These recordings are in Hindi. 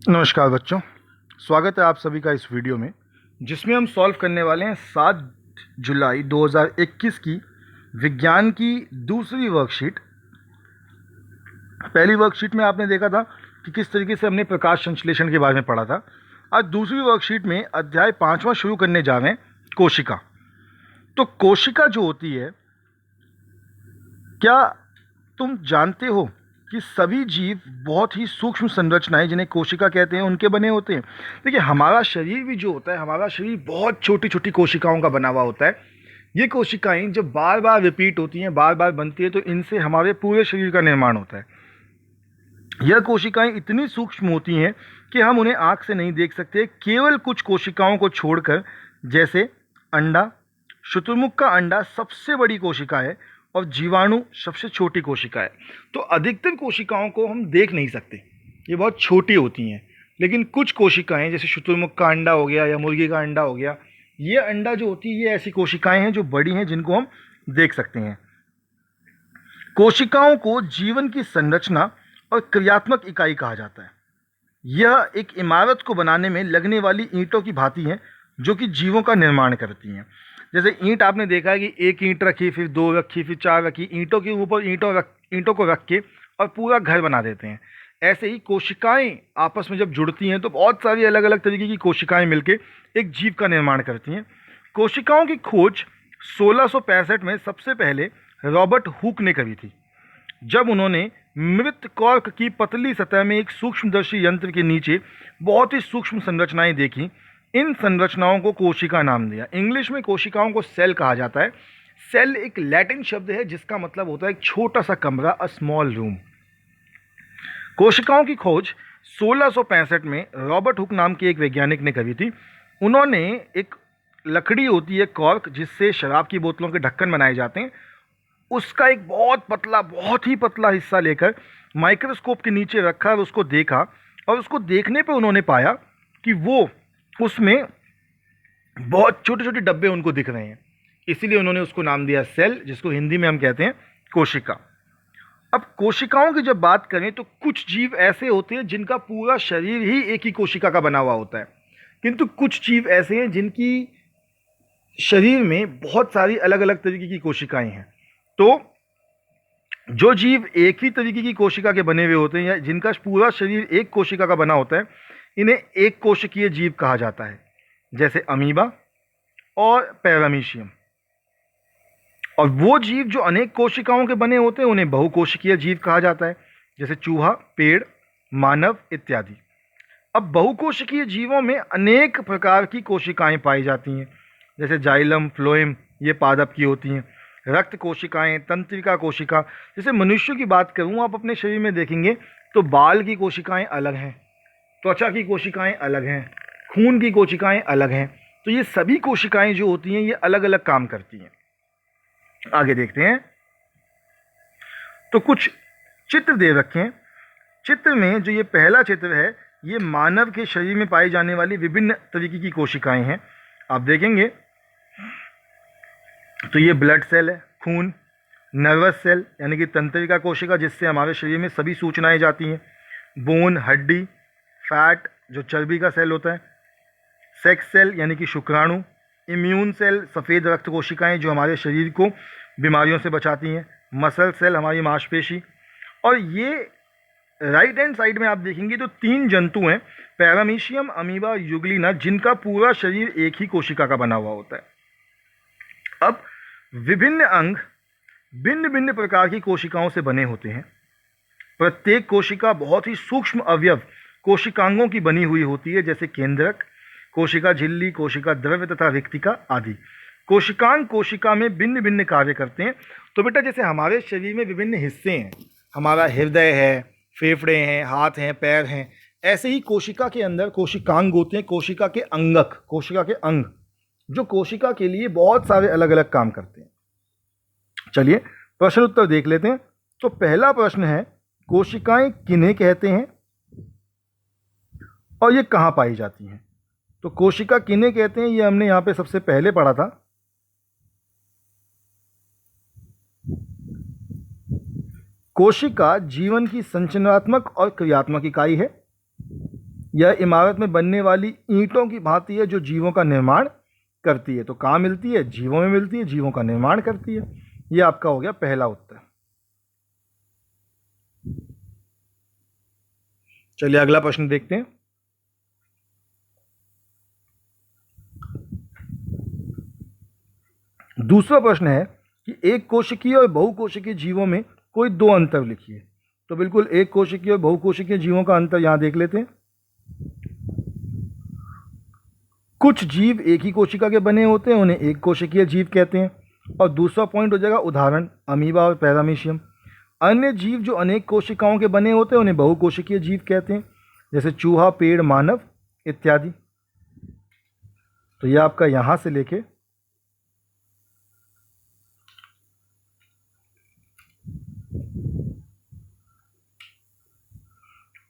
नमस्कार बच्चों, स्वागत है आप सभी का इस वीडियो में जिसमें हम सॉल्व करने वाले हैं 7 जुलाई 2021 की विज्ञान की दूसरी वर्कशीट। पहली वर्कशीट में आपने देखा था कि किस तरीके से हमने प्रकाश संश्लेषण के बारे में पढ़ा था। आज दूसरी वर्कशीट में अध्याय 5वां शुरू करने जा रहे हैं, कोशिका। तो कोशिका जो होती है, क्या तुम जानते हो कि सभी जीव बहुत ही सूक्ष्म संरचनाएं जिन्हें कोशिका कहते हैं उनके बने होते हैं। देखिए, हमारा शरीर भी जो होता है, हमारा शरीर बहुत छोटी छोटी कोशिकाओं का बना हुआ होता है। ये कोशिकाएं जब बार बार रिपीट होती हैं, बार बार बनती है, तो इनसे हमारे पूरे शरीर का निर्माण होता है। यह कोशिकाएं इतनी सूक्ष्म होती हैं कि हम उन्हें आंख से नहीं देख सकते, केवल कुछ कोशिकाओं को छोड़कर। जैसे अंडा, शुतुरमुर्ग का अंडा सबसे बड़ी कोशिका है और जीवाणु सबसे छोटी कोशिका है। तो अधिकतर कोशिकाओं को हम देख नहीं सकते, ये बहुत छोटी होती हैं। लेकिन कुछ कोशिकाएं, जैसे शुतुरमुर्ग का अंडा हो गया या मुर्गी का अंडा हो गया, ये अंडा जो होती है, ये ऐसी कोशिकाएं हैं जो बड़ी हैं, जिनको हम देख सकते हैं। कोशिकाओं को जीवन की संरचना और क्रियात्मक इकाई कहा जाता है। यह एक इमारत को बनाने में लगने वाली ईंटों की भांति हैं, जो कि जीवों का निर्माण करती हैं। जैसे ईंट आपने देखा है कि एक ईंट रखी, फिर 2 रखी, फिर 4 रखी, ईंटों के ऊपर ईंटों को रख के और पूरा घर बना देते हैं। ऐसे ही कोशिकाएं आपस में जब जुड़ती हैं तो बहुत सारी अलग अलग तरीके की कोशिकाएं मिलकर एक जीव का निर्माण करती हैं। कोशिकाओं की खोज 1665 में सबसे पहले रॉबर्ट हुक ने करी थी, जब उन्होंने मृत कॉर्क की पतली सतह में एक सूक्ष्मदर्शी यंत्र के नीचे बहुत ही सूक्ष्म संरचनाएं देखी। इन संरचनाओं को कोशिका नाम दिया। इंग्लिश में कोशिकाओं को सेल कहा जाता है। सेल एक लैटिन शब्द है जिसका मतलब होता है एक छोटा सा कमरा, अ स्मॉल रूम। कोशिकाओं की खोज 1665 में रॉबर्ट हुक नाम के एक वैज्ञानिक ने करी थी। उन्होंने एक लकड़ी होती है कॉर्क, जिससे शराब की बोतलों के ढक्कन बनाए जाते हैं, उसका एक बहुत ही पतला हिस्सा लेकर माइक्रोस्कोप के नीचे रखा और उसको देखा। और उसको देखने पर उन्होंने पाया कि वो उसमें बहुत छोटे छोटे डब्बे उनको दिख रहे हैं। इसीलिए उन्होंने उसको नाम दिया सेल, जिसको हिंदी में हम कहते हैं कोशिका। अब कोशिकाओं की जब बात करें तो कुछ जीव ऐसे होते हैं जिनका पूरा शरीर ही एक ही कोशिका का बना हुआ होता है, किंतु कुछ जीव ऐसे हैं जिनकी शरीर में बहुत सारी अलग अलग तरीके की कोशिकाएं हैं। तो जो जीव एक ही तरीके की कोशिका के बने हुए होते हैं या जिनका पूरा शरीर एक कोशिका का बना होता है, इन्हें एक कोशिकीय जीव कहा जाता है, जैसे अमीबा और पैरामीशियम। और वो जीव जो अनेक कोशिकाओं के बने होते हैं उन्हें बहुकोशिकीय जीव कहा जाता है, जैसे चूहा, पेड़, मानव इत्यादि। अब बहुकोशिकीय जीवों में अनेक प्रकार की कोशिकाएं पाई जाती हैं, जैसे जाइलम, फ्लोएम, ये पादप की होती हैं। रक्त कोशिकाएं, तंत्रिका कोशिका। जैसे मनुष्य की बात करूं, आप अपने शरीर में देखेंगे तो बाल की कोशिकाएं अलग हैं, त्वचा की कोशिकाएं अलग हैं, खून की कोशिकाएं अलग हैं। तो ये सभी कोशिकाएं जो होती हैं ये अलग अलग काम करती हैं। आगे देखते हैं। तो कुछ चित्र दे रखे हैं। चित्र में जो ये पहला चित्र है, ये मानव के शरीर में पाई जाने वाली विभिन्न तरीके की कोशिकाएं हैं। आप देखेंगे तो ये ब्लड सेल है, खून, नर्वस सेल यानी कि तंत्रिका कोशिका, जिससे हमारे शरीर में सभी सूचनाएं जाती हैं, बोन, हड्डी, फैट जो चर्बी का सेल होता है, सेक्स सेल यानी कि शुक्राणु, इम्यून सेल सफ़ेद रक्त कोशिकाएं जो हमारे शरीर को बीमारियों से बचाती हैं, मसल सेल हमारी मांसपेशी। और ये राइट हैंड साइड में आप देखेंगे तो 3 जंतु हैं, पैरामीशियम, अमीबा, यूग्लिना, जिनका पूरा शरीर एक ही कोशिका का बना हुआ होता है। अब विभिन्न अंग भिन्न भिन्न प्रकार की कोशिकाओं से बने होते हैं। प्रत्येक कोशिका बहुत ही सूक्ष्म अवयव कोशिकांगों की बनी हुई होती है, जैसे केंद्रक, कोशिका झिल्ली, कोशिका द्रव्य तथा रिक्तिका आदि। कोशिकांग कोशिका में भिन्न भिन्न कार्य करते हैं। तो बेटा, जैसे हमारे शरीर में विभिन्न हिस्से हैं, हमारा हृदय है, फेफड़े हैं, हाथ हैं, पैर हैं, ऐसे ही कोशिका के अंदर कोशिकांग होते हैं, कोशिका के अंगक, कोशिका के अंग, जो कोशिका के लिए बहुत सारे अलग अलग काम करते हैं। चलिए प्रश्न उत्तर देख लेते हैं। तो पहला प्रश्न है, कोशिकाएं किन्हें कहते हैं और ये कहाँ पाई जाती हैं? तो कोशिका किन्हें कहते हैं, ये हमने यहाँ पे सबसे पहले पढ़ा था। कोशिका जीवन की संरचनात्मक और क्रियात्मक इकाई है। यह इमारत में बनने वाली ईंटों की भांति है जो जीवों का निर्माण करती है। तो कहाँ मिलती है? जीवों में मिलती है, जीवों का निर्माण करती है। ये आपका हो गया पहला उत्तर। चलिए अगला प्रश्न देखते हैं। दूसरा प्रश्न है कि एक कोशिकीय और बहुकोशिकीय जीवों में कोई दो अंतर लिखिए। तो बिल्कुल एक कोशिकीय और बहुकोशिकीय जीवों का अंतर यहां देख लेते हैं। कुछ जीव एक ही कोशिका के बने होते हैं, उन्हें एक कोशिकीय जीव कहते हैं। और दूसरा पॉइंट हो जाएगा उदाहरण अमीबा और पैरामीशियम। अन्य जीव जो अनेक कोशिकाओं के बने होते हैं उन्हें बहुकोशिकीय जीव कहते हैं, जैसे चूहा, पेड़, मानव इत्यादि। तो यह आपका यहां से लेके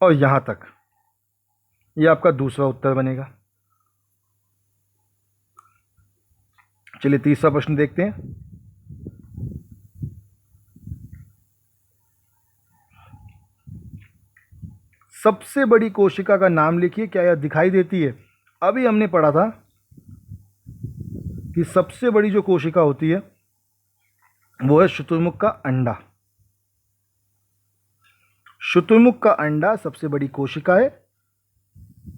और यहां तक यह आपका दूसरा उत्तर बनेगा। चलिए तीसरा प्रश्न देखते हैं। सबसे बड़ी कोशिका का नाम लिखिए। क्या यह दिखाई देती है? अभी हमने पढ़ा था कि सबसे बड़ी जो कोशिका होती है वो है शुतुरमुर्ग का अंडा। शुतुरमुर्ग का अंडा सबसे बड़ी कोशिका है।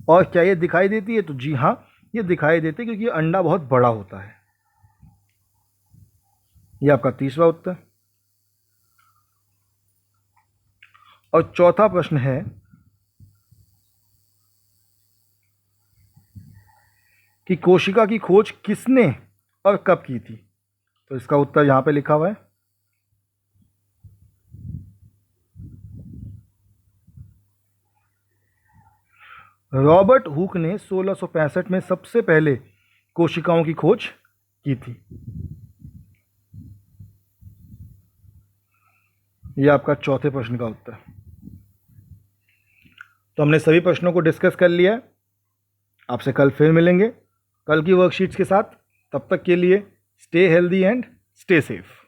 और क्या ये दिखाई देती है? तो जी हाँ, ये दिखाई देती है, क्योंकि अंडा बहुत बड़ा होता है। ये आपका तीसरा उत्तर। और चौथा प्रश्न है कि कोशिका की खोज किसने और कब की थी? तो इसका उत्तर यहां पे लिखा हुआ है। रॉबर्ट हुक ने 1665 में सबसे पहले कोशिकाओं की खोज की थी। यह आपका चौथे प्रश्न का उत्तर। तो हमने सभी प्रश्नों को डिस्कस कर लिया है। आपसे कल फिर मिलेंगे कल की वर्कशीट्स के साथ। तब तक के लिए stay healthy and stay safe.